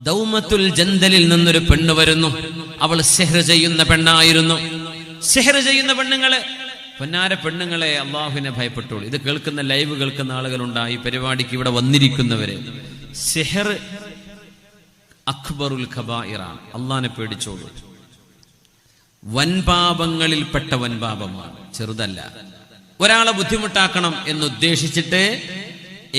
ദൗമത്തുൽ ജന്ദലിൽ നിന്നൊരു പെണ്ണ് വരുന്നു. അവൾ സിഹ്ർ ചെയ്യുന്ന പെണ്ണായിരുന്നു. സിഹ്ർ ചെയ്യുന്ന പെണ്ണുങ്ങളെ, പൊന്നാര പെണ്ണുങ്ങളെ, അള്ളാഹുവിനെ ഭയപ്പെട്ടോളൂ. ഇത് കേൾക്കുന്ന, ലൈവ് കേൾക്കുന്ന ആളുകളുണ്ടായി, പരിപാടിക്ക് ഇവിടെ വന്നിരിക്കുന്നവരെ. സിഹ്ർ അക്ബറുൽ ഖബായിറാണ്. അള്ളാഹിനെ പേടിച്ചോളൂ. വൻപാപങ്ങളിൽപ്പെട്ട വൻപാപമാണ്, ചെറുതല്ല. ഒരാളെ ബുദ്ധിമുട്ടാക്കണം എന്നുദ്ദേശിച്ചിട്ട്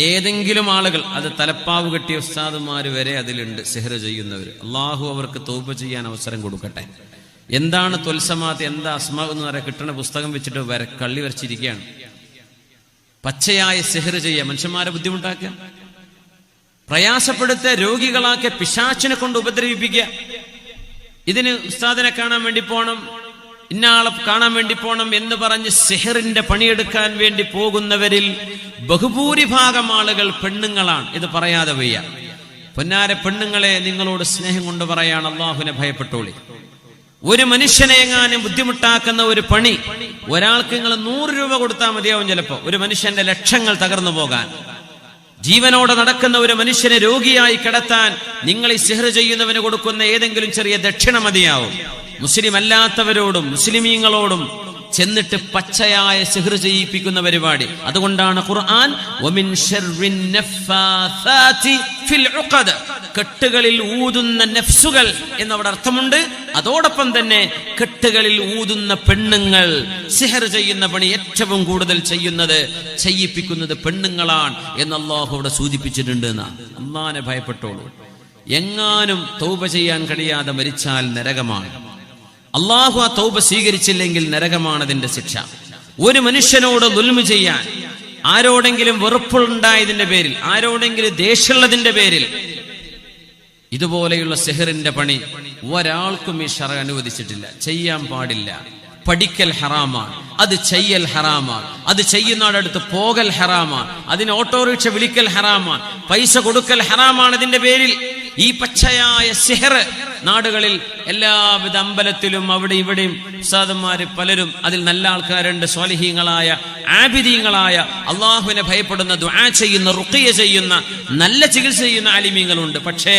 ഏതെങ്കിലും ആളുകൾ, അത് തലപ്പാവ് കെട്ടിയ ഉസ്താദുമാര് വരെ അതിലുണ്ട്, സിഹ്ർ ചെയ്യുന്നവർ. അള്ളാഹു അവർക്ക് തൗബ ചെയ്യാൻ അവസരം കൊടുക്കട്ടെ. എന്താണ് ത്വൽസമാത്ത്, എന്താ അസ്മാ എന്ന് പറയാൻ കിട്ടുന്ന പുസ്തകം വെച്ചിട്ട് കള്ളി വരച്ചിരിക്കുകയാണ്. പച്ചയായ സിഹ്ർ ചെയ്യുക, മനുഷ്യന്മാരെ ബുദ്ധിമുട്ടാക്കുക, പ്രയാസപ്പെടുത്തുക, രോഗികളാക്കിയ, പിശാചിനെ കൊണ്ട് ഉപദ്രവിപ്പിക്കുക. ഇതിന് ഉസ്താദിനെ കാണാൻ വേണ്ടി പോണം, ഇന്നയാളെ കാണാൻ വേണ്ടി പോണം എന്ന് പറഞ്ഞ് സിഹറിന്റെ പണിയെടുക്കാൻ വേണ്ടി പോകുന്നവരിൽ ബഹുഭൂരിഭാഗം ആളുകൾ പെണ്ണുങ്ങളാണ്. ഇത് പറയാതെ വയ്യ. പൊന്നാര പെണ്ണുങ്ങളെ, നിങ്ങളോട് സ്നേഹം കൊണ്ട് പറയാണ്, അള്ളാഹുവിനെ ഭയപ്പെട്ടോളി. ഒരു മനുഷ്യനെ എങ്ങാനും ബുദ്ധിമുട്ടാക്കുന്ന ഒരു പണി, ഒരാൾക്ക് നിങ്ങൾ 100 രൂപ കൊടുത്താൽ മതിയാവും. ചിലപ്പോ ഒരു മനുഷ്യന്റെ ലക്ഷങ്ങൾ തകർന്നു പോകാൻ. ജീവനോടെ നടക്കുന്ന ഒരു മനുഷ്യനെ രോഗിയായി കിടത്താൻ നിങ്ങൾ ഈ സിഹ്ർ ചെയ്യുന്നവന് കൊടുക്കുന്ന ഏതെങ്കിലും ചെറിയ ദക്ഷിണ മതിയാവും. മുസ്ലിം അല്ലാത്തവരോടും മുസ്ലിമീങ്ങളോടും ചെന്നിട്ട് പച്ചയായ സിഹ്ർ ചെയ്യിപ്പിക്കുന്ന പരിപാടി. അതുകൊണ്ടാണ് ഖുർആൻ വമിൻ ശർറിൻ നഫ്ഫാസാതി ഫിൽ ഉഖദ, കെട്ടുകളിൽ ഊതുന്ന നഫ്സുകൾ എന്നവിടെ അർത്ഥമുണ്ട്. അതോടൊപ്പം തന്നെ കെട്ടുകളിൽ ഊതുന്ന പെണ്ണുങ്ങൾ, സിഹ്ർ ചെയ്യുന്ന പണി ഏറ്റവും കൂടുതൽ ചെയ്യിപ്പിക്കുന്നത് പെണ്ണുങ്ങളാണ് എന്ന് അല്ലാഹു അവിടെ സൂചിപ്പിച്ചിട്ടുണ്ട്. അല്ലാഹുവിനെ ഭയപ്പെട്ടോളൂ. എങ്ങാനും തൗബ ചെയ്യാൻ കഴിയാതെ മരിച്ചാൽ നരകമാണ്. അള്ളാഹു ആ തൗബ സ്വീകരിച്ചില്ലെങ്കിൽ നരകമാണ് അതിന്റെ ശിക്ഷ. ഒരു മനുഷ്യനോട് ദുൽമ ചെയ്യാൻ, ആരോടെങ്കിലും വെറുപ്പുണ്ടായതിന്റെ പേരിൽ, ആരോടെങ്കിലും ദേഷ്യമുള്ളതിന്റെ പേരിൽ ഇതുപോലെയുള്ള സിഹറിന്റെ പണി ഒരാൾക്കും ഈ ശറഅ് അനുവദിച്ചിട്ടില്ല, ചെയ്യാൻ പാടില്ല. പഠിക്കൽ ഹറാമാണ്, അത് ചെയ്യൽ ഹറാമാണ്, അത് ചെയ്യുന്നവരുടെ പോകൽ ഹറാമാണ്, അതിന് ഓട്ടോറിക്ഷ വിളിക്കൽ ഹറാമാണ്, പൈസ കൊടുക്കൽ ഹറാമാണ്. ഇതിന്റെ പേരിൽ ഈ പച്ചയായ സിഹ്ർ നാടുകളിൽ എല്ലാവിധ അമ്പലത്തിലും അവിടെ ഇവിടെയും ഉസ്താദന്മാര് പലരും, അതിൽ നല്ല ആൾക്കാരുണ്ട്, സ്വാലിഹീങ്ങളായ ആബിദീങ്ങളായ, അള്ളാഹുവിനെ ഭയപ്പെടുന്ന, ദുആ ചെയ്യുന്ന, റുഖിയ ചെയ്യുന്ന, നല്ല ചികിത്സ ചെയ്യുന്ന ആലിമീങ്ങളുണ്ട്. പക്ഷേ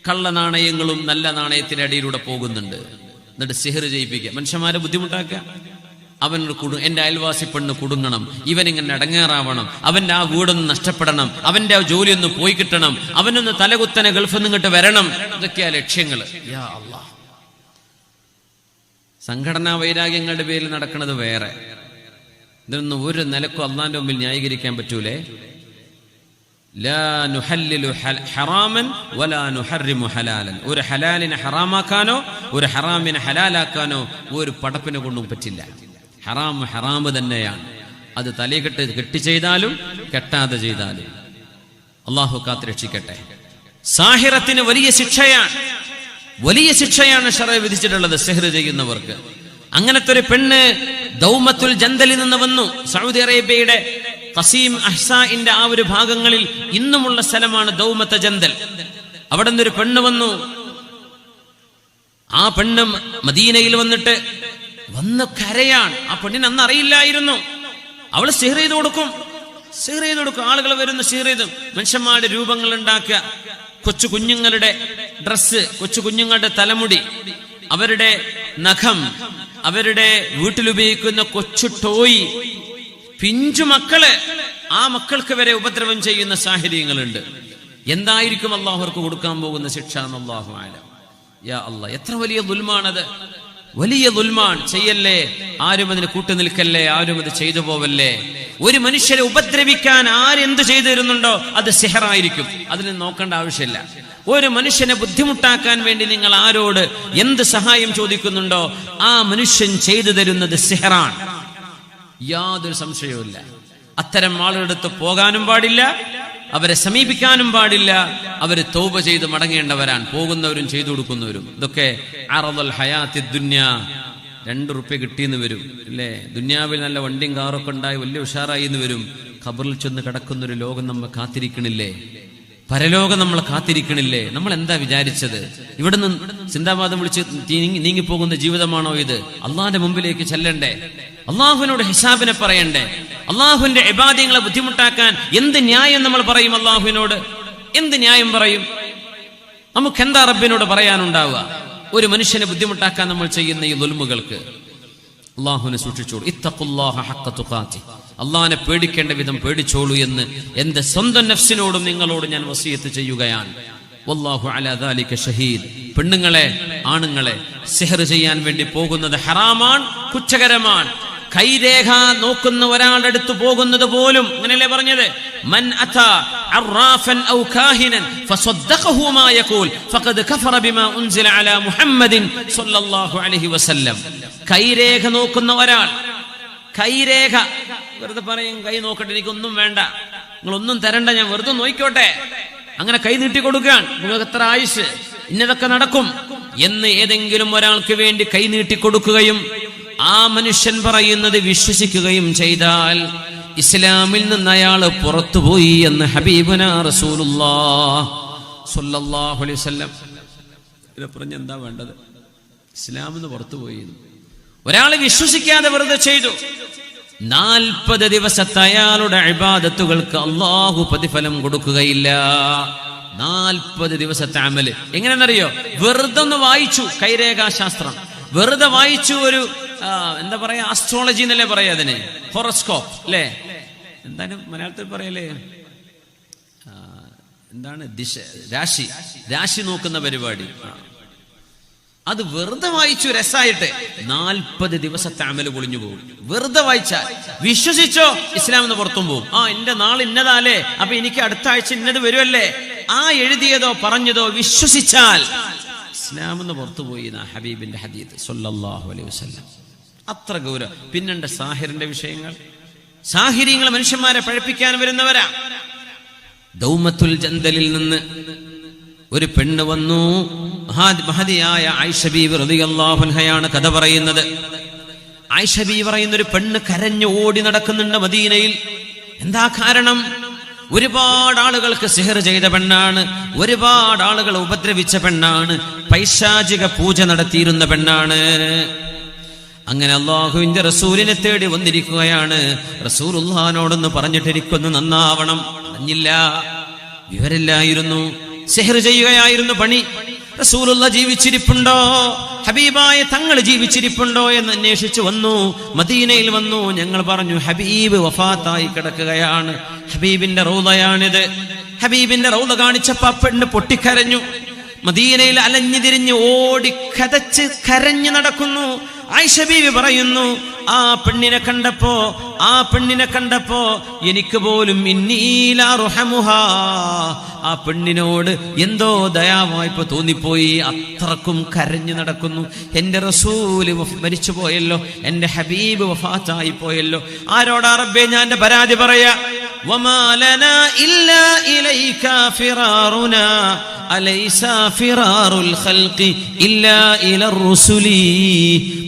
കള്ള നാണയങ്ങളും നല്ല നാണയത്തിന്റെ അടിയിലൂടെ പോകുന്നുണ്ട്. എന്നിട്ട് സിഹ്ർ ചെയ്യിപ്പിക്കുക, മനുഷ്യന്മാരെ ബുദ്ധിമുട്ടാക്കുക. എന്റെ അയൽവാസി പെണ്ണ് കുടുങ്ങണം, ഇവനിങ്ങനെ അടങ്ങേറാവണം, അവന്റെ ആ വീടൊന്ന് നഷ്ടപ്പെടണം, അവന്റെ ആ ജോലി ഒന്ന് പോയി കിട്ടണം, അവനൊന്ന് തലകുത്തനെ ഗൾഫിൽ നിന്നിട്ട് വരണം. ഇതൊക്കെയാ ലക്ഷ്യങ്ങള്. യാ അല്ലാഹ്, സംഘടനാ വൈരാഗ്യങ്ങളുടെ പേരിൽ നടക്കുന്നത് വേറെ. ഇതൊന്നും ഒരു നിലക്കും അള്ളാന്റെ മുമ്പിൽ ന്യായീകരിക്കാൻ പറ്റൂലേ. ലാ നുഹല്ലിലു ഹറാമൻ വലാ നുഹർരിമു ഹലാലൻ. ഒരു ഹലാലിനെ ഹറാമാക്കാനോ ഒരു ഹറാമിനെ ഹലാലാക്കാനോ ഒരു പടപ്പിനെ കൊണ്ടും പറ്റില്ല. ഹറാം ഹറാമ് തന്നെയാണ്. അത് കെട്ടി ചെയ്താലും കെട്ടാതെ ചെയ്താലും. അള്ളാഹു കാത്തുരക്ഷിക്കട്ടെ. സാഹിറത്തിന് വലിയ ശിക്ഷയാണ് ശറഅ് വിധിച്ചിട്ടുള്ളത് സിഹ്ർ ചെയ്യുന്നവർക്ക്. അങ്ങനത്തെ ഒരു പെണ്ണ് ദൗമത്തുൽ ജന്ദലിൽ നിന്ന് വന്നു. സൗദി അറേബ്യയുടെ ഖസീം അഹ്സാഇന്റെ ആ ഒരു ഭാഗങ്ങളിൽ ഇന്നുമുള്ള സ്ഥലമാണ് ദൗമത്ത് ജന്ദൽ. അവിടെ നിന്നൊരു പെണ്ണ് വന്നു. ആ പെണ്ണ് മദീനയിൽ വന്ന് കരയാണ്. ആ പെണ്ണിന് അന്ന് അറിയില്ലായിരുന്നു. അവൾ സിഹ്ർ ചെയ്ത് കൊടുക്കും. ആളുകൾ വരുന്നു, സിഹ്ർ ചെയ്തു. മനുഷ്യന്മാരുടെ രൂപങ്ങൾ ഉണ്ടാക്കുക, കൊച്ചു കുഞ്ഞുങ്ങളുടെ ഡ്രസ്സ്, കൊച്ചു കുഞ്ഞുങ്ങളുടെ തലമുടി, അവരുടെ നഖം, അവരുടെ വീട്ടിലുപയോഗിക്കുന്ന കൊച്ചു ടോയ്, പിഞ്ചു മക്കള്, ആ മക്കൾക്ക് വരെ ഉപദ്രവം ചെയ്യുന്ന സാഹചര്യങ്ങളുണ്ട്. എന്തായിരിക്കും അള്ളാഹു അവർക്ക് കൊടുക്കാൻ പോകുന്ന ശിക്ഷ എന്ന് അല്ലാഹു അഅലം. യാ അല്ലാഹ്, എത്ര വലിയ ദുൽമാണ്. വലിയ ദുൽമാൻ ചെയ്യല്ലേ, ആരും അതിന് കൂട്ടുനിൽക്കല്ലേ, ആരും അത് ചെയ്തു പോവല്ലേ. ഒരു മനുഷ്യരെ ഉപദ്രവിക്കാൻ ആരെന്ത് ചെയ്തു തരുന്നുണ്ടോ അത് സിഹറായിരിക്കും. അതിന് നോക്കേണ്ട ആവശ്യമില്ല. ഒരു മനുഷ്യനെ ബുദ്ധിമുട്ടാക്കാൻ വേണ്ടി നിങ്ങൾ ആരോട് എന്ത് സഹായം ചോദിക്കുന്നുണ്ടോ ആ മനുഷ്യൻ ചെയ്തു തരുന്നത് സിഹറാണ്. യാതൊരു സംശയവുമില്ല. അത്തരം ആളുകളുടെ അടുത്ത് പോകാനും പാടില്ല, അവരെ സമീപിക്കാനും പാടില്ല. അവര് തൗബ ചെയ്ത് മടങ്ങേണ്ടവരാണ്, പോകുന്നവരും ചെയ്തു കൊടുക്കുന്നവരും. ഇതൊക്കെ അറദുൽ ഹയാത്തി ദുന്യാ, 2 റുപ്യ കിട്ടിയെന്ന് വരും അല്ലേ. ദുന്യാവിൽ നല്ല വണ്ടിയും കാറൊക്കെ ഉണ്ടായി വലിയ ഉഷാറായി എന്ന് വരും. ഖബറിൽ ചെന്ന് കിടക്കുന്നൊരു ലോകം നമ്മൾ കാത്തിരിക്കണില്ലേ, പരലോകം നമ്മൾ കാത്തിരിക്കണില്ലേ. നമ്മൾ എന്താ വിചാരിച്ചത്? ഇവിടുന്ന് സിന്ദാബാദം വിളിച്ച് നീങ്ങിപ്പോകുന്ന ജീവിതമാണോ ഇത്? അള്ളാഹിന്റെ മുമ്പിലേക്ക് ചെല്ലണ്ടേ, അള്ളാഹുവിനോട് ഹിസാബിനെ പറയണ്ടേ. അള്ളാഹുവിന്റെ ഇബാദത്തുകളെ ബുദ്ധിമുട്ടാക്കാൻ എന്ത് ന്യായം നമ്മൾ പറയും? അള്ളാഹുവിനോട് എന്ത് ന്യായം പറയും? നമുക്കെന്താ റബ്ബിനോട് പറയാനുണ്ടാവുക? ഒരു മനുഷ്യനെ ബുദ്ധിമുട്ടാക്കാൻ നമ്മൾ ചെയ്യുന്ന ഈ ദുൽമുകൾക്ക് അള്ളാഹുവിനെ സൂക്ഷിച്ചോളൂ. ഇത്തഖുല്ലാഹ ഹഖ്ക തുഖാതി, അള്ളാഹിനെ പേടിക്കേണ്ട വിധം പേടിച്ചോളൂ എന്ന് എന്റെ സ്വന്തം നഫ്സിനോടും നിങ്ങളോട് ഞാൻ വസിയത്ത് ചെയ്യുകയാണ്. വല്ലാഹു അലാ ദാലിക ഷഹീദ്. പെണ്ണുങ്ങളെ, ആണുങ്ങളെ, സിഹർ ചെയ്യാൻ വേണ്ടി പോകുന്നത് ഹറാമാണ്, കുറ്റകരമാണ്. കൈരേഖ നോക്കുന്ന ഒരാളുടെ അടുത്ത് പോകുന്നത് പോലും അങ്ങനെയല്ലേ പറഞ്ഞത്? മൻ അതാ അറാഫൻ ഔ കാഹിനൻ ഫസദ്ദഖഹു മാ യഖൂൽ ഫഖദ് കഫറ ബിമാ ഉൻസില അലാ മുഹമ്മദിൻ സ്വല്ലല്ലാഹു അലൈഹി വസല്ലം. കൈരേഖ നോക്കുന്ന ഒരാൾ, കൈരേഖ വെറുതെ പറയും, കൈ നോക്കട്ടെ, എനിക്കൊന്നും വേണ്ട, നിങ്ങളൊന്നും തരണ്ട, ഞാൻ വെറുതെ നോക്കിക്കോട്ടെ, അങ്ങനെ കൈ നീട്ടി കൊടുക്കാൻ, നിങ്ങൾക്ക് എത്ര ആയുസ്, ഇന്നതൊക്കെ നടക്കും എന്ന് ഏതെങ്കിലും ഒരാൾക്ക് വേണ്ടി കൈ നീട്ടി കൊടുക്കുകയും ആ മനുഷ്യൻ പറയുന്നത് വിശ്വസിക്കുകയും ചെയ്താൽ ഇസ്ലാമിൽ നിന്ന് അയാൾ പുറത്തുപോയി എന്ന് ഹബീബുനാ റസൂലുള്ളാഹി സ്വല്ലല്ലാഹു അലൈഹി വസല്ലം. ഇത് പറഞ്ഞ എന്താ വേണ്ടത്? ഇസ്ലാമിൽ നിന്ന് പുറത്തുപോയി. ഒരാൾ വിശ്വസിക്കാതെ വെറുതെ ചെയ്തു, 40 ദിവസത്തെ അയാളുടെ ഇബാദത്തുകൾക്ക് അള്ളാഹു പ്രതിഫലം കൊടുക്കുകയില്ല. 40 ദിവസത്തെ അമല് എങ്ങനെയെന്നറിയോ? വെറുതെ ഒന്ന് വായിച്ചു, കൈരേഖാശാസ്ത്രം വെറുതെ വായിച്ചു, ഒരു എന്താ പറയാ, ആസ്ട്രോളജി എന്നല്ലേ പറയാ അതിന്, ഹൊറോസ്കോപ്പ് അല്ലേ, എന്താണ് മലയാളത്തിൽ പറയല്ലേ, എന്താണ്, രാശി നോക്കുന്ന പരിപാടി. അത് വെറുതെ വായിച്ചു രസായിട്ട് 40 ദിവസത്തെ അമല് പൊളിഞ്ഞു പോകും. വെറുതെ വായിച്ചാൽ വിശ്വസിച്ചോ, ഇസ്ലാം എന്ന് പുറത്തും പോകും. എന്റെ നാളെ ഇന്നതാലേ, അപ്പൊ എനിക്ക് അടുത്ത ആഴ്ച ഇന്നത് വരുമല്ലേ, ആ എഴുതിയതോ പറഞ്ഞതോ വിശ്വസിച്ചാൽ ഇസ്ലാം എന്ന് പുറത്തുപോയി എന്നാ ഹബീബിന്റെ ഹദീത്ത് സ്വല്ലല്ലാഹു അലൈഹി വസല്ലം. അത്ര ഗൗരവം. പിന്നെന്റെ സാഹിറിന്റെ വിഷയങ്ങൾ. സാഹിര്യങ്ങൾ മനുഷ്യന്മാരെ പഴപ്പിക്കാൻ വരുന്നവരാ. ദൗമത്തുൽ ജന്ദലിൽ നിന്ന് ഒരു പെണ്ണ് വന്നു. മഹദിയായ ആയിഷ ബീവി റളിയല്ലാഹു അൻഹയാണ് കഥ പറയുന്നത്. ആയിഷ ബീവി പറയുന്ന ഒരു പെണ്ണ് കരഞ്ഞു ഓടി നടക്കുന്നുണ്ട് മദീനയിൽ. എന്താ കാരണം? ഒരുപാട് ആളുകൾക്ക് സിഹർ ചെയ്ത പെണ്ണാണ്, ഒരുപാട് ആളുകൾ ഉപദ്രവിച്ച പെണ്ണാണ്, പൈശാചിക പൂജ നടത്തിയിരുന്ന പെണ്ണാണ്. അങ്ങനെ അല്ലാഹുവിന്റെ റസൂലിനെ തേടി വന്നിരിക്കുകയാണ്. റസൂലുള്ളാഹിനോടൊന്ന് പറഞ്ഞിട്ടിരിക്കുന്നു നന്നാവണം. പറഞ്ഞില്ല, വിവരമില്ലായിരുന്നു. സിഹർ ചെയ്യുകയായിരുന്നു പണി. റസൂലുള്ള ജീവിച്ചിരിപ്പുണ്ടോ, ഹബീബായ തങ്ങൾ ജീവിച്ചിരിപ്പുണ്ടോ എന്ന് അന്വേഷിച്ചു വന്നു. മദീനയിൽ വന്നു. ഞങ്ങൾ പറഞ്ഞു ഹബീബ് വഫാത്തായി കിടക്കുകയാണ്, ഹബീബിന്റെ റൗളയാണിത്. ഹബീബിന്റെ റൗള കാണിച്ചപ്പോ ആ പെണ്ണ് പൊട്ടിക്കരഞ്ഞു. മദീനയിൽ അലഞ്ഞു തിരിഞ്ഞ് ഓടി കതച്ച് കരഞ്ഞു നടക്കുന്നു. ആയിഷ ബീവി പറയുന്നു, ആ പെണ്ണിനെ കണ്ടപ്പോ എനിക്ക് പോലും ആ പെണ്ണിനോട് എന്തോ ദയാവായ്പ തോന്നിപ്പോയി. അത്രക്കും കരഞ്ഞു നടക്കുന്നു. എന്റെ റസൂല് മരിച്ചു പോയല്ലോ, എന്റെ ഹബീബ് വഫാത്തായി പോയല്ലോ. ആരോടാ റബ്ബേ ഞാൻ എന്റെ പരാതി പറയാ? വമാ ലനാ ഇല്ലാ ഇലൈക ഫിറാറുനാ അലൈസ ഫിറാറുൽ ഖൽഖി ഇല്ലാ ഇലർ റുസുലി.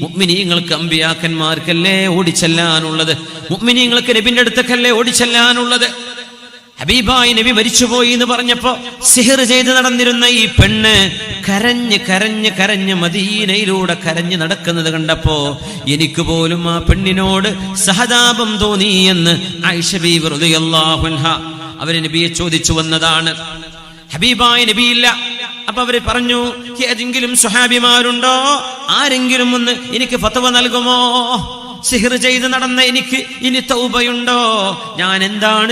മുഅ്മിനീങ്ങൾക്ക് അമ്പിയാക്കന്മാർക്കല്ലേ ഓടിച്ചെല്ലാനുള്ളത്, മുഅ്മിനീങ്ങൾക്ക് നബിന്റെ അടുത്തേക്കല്ലേ ഓടിച്ചെല്ലാനുള്ളത്. ഹബീബായി നബി മരിച്ചുപോയി എന്ന് പറഞ്ഞപ്പോ സിഹർ ചെയ്ത് നടന്നിരുന്ന ഈ പെണ്ണ് കരഞ്ഞ് മദീനയിലൂടെ കരഞ്ഞ് നടക്കുന്നത് കണ്ടപ്പോ എനിക്ക് പോലും ആ പെണ്ണിനോട് സഹതാപം തോന്നി എന്ന് ആയിഷ ബീവി റളിയല്ലാഹു അൻഹ അവര് നബിയെ ചോദിച്ചു വന്നതാണ്. ഹബീബായ നബിയില്ല. അപ്പൊ അവര് പറഞ്ഞു, ഏതെങ്കിലും സ്വഹാബിമാരുണ്ടോ, ആരെങ്കിലും ഒന്ന് എനിക്ക് ഫത്വ നൽകുമോ? സിഹർ ചെയ്ത് നടന്ന എനിക്ക് ഇനി തൗബയുണ്ടോ? ഞാൻ എന്താണ്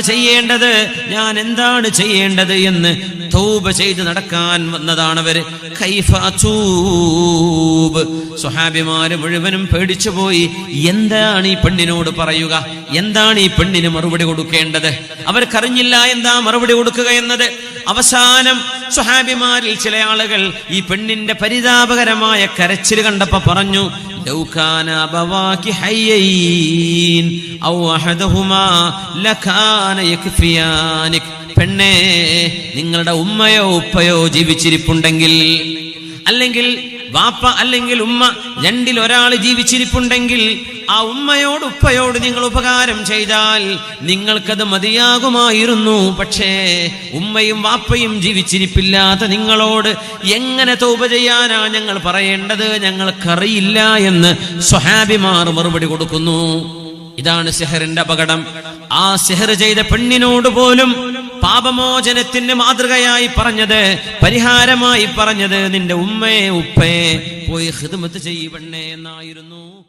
ചെയ്യേണ്ടത് എന്ന് തൗബ ചെയ്ത് നടക്കാൻ വന്നതാണവര്. കൈഫ അതൂബ്. സ്വഹാബിമാര് മുഴുവനും പേടിച്ചുപോയി. എന്താണ് ഈ പെണ്ണിനോട് പറയുക, എന്താണ് ഈ പെണ്ണിന് മറുപടി കൊടുക്കേണ്ടത്? അവർക്കറിഞ്ഞില്ല എന്താ മറുപടി കൊടുക്കുക എന്നത്. അവസാനം സ്വഹാബിമാരിൽ ചില ആളുകൾ ഈ പെണ്ണിന്റെ പരിതാപകരമായ കരച്ചിൽ കണ്ടപ്പോ പറഞ്ഞു, ലൗ കാന അബവാകി ഹയ്യൈൻ ഔ അഹദഹുമാ ലകാന യക്ഫിയാനിക്. പെണ്ണേ, നിങ്ങളുടെ ഉമ്മയോ ഉപ്പയോ ജീവിച്ചിരിപ്പുണ്ടെങ്കിൽ, അല്ലെങ്കിൽ വാപ്പ അല്ലെങ്കിൽ ഉമ്മ, രണ്ടിൽ ഒരാൾ ജീവിച്ചിരിപ്പുണ്ടെങ്കിൽ ആ ഉമ്മയോട് ഉപ്പയോട് നിങ്ങൾ ഉപകാരം ചെയ്താൽ നിങ്ങൾക്കത് മതിയാകുമായിരുന്നു. പക്ഷേ ഉമ്മയും വാപ്പയും ജീവിച്ചിരിപ്പില്ലാത്ത നിങ്ങളോട് എങ്ങനെ തൗബ ചെയ്യാനാ ഞങ്ങൾ പറയേണ്ടത്? ഞങ്ങൾക്കറിയില്ല എന്ന് സ്വഹാബിമാർ മറുപടി കൊടുക്കുന്നു. ഇതാണ് സിഹറിന്റെ അപകടം. ആ സിഹർ ചെയ്ത പെണ്ണിനോട് പോലും പാപമോചനത്തിന് മാതൃകയായി പറഞ്ഞത്, പരിഹാരമായി പറഞ്ഞത്, നിന്റെ ഉമ്മയെ ഉപ്പയെ പോയി ഖിദ്മത്ത് ചെയ്യണേ എന്നായിരുന്നു.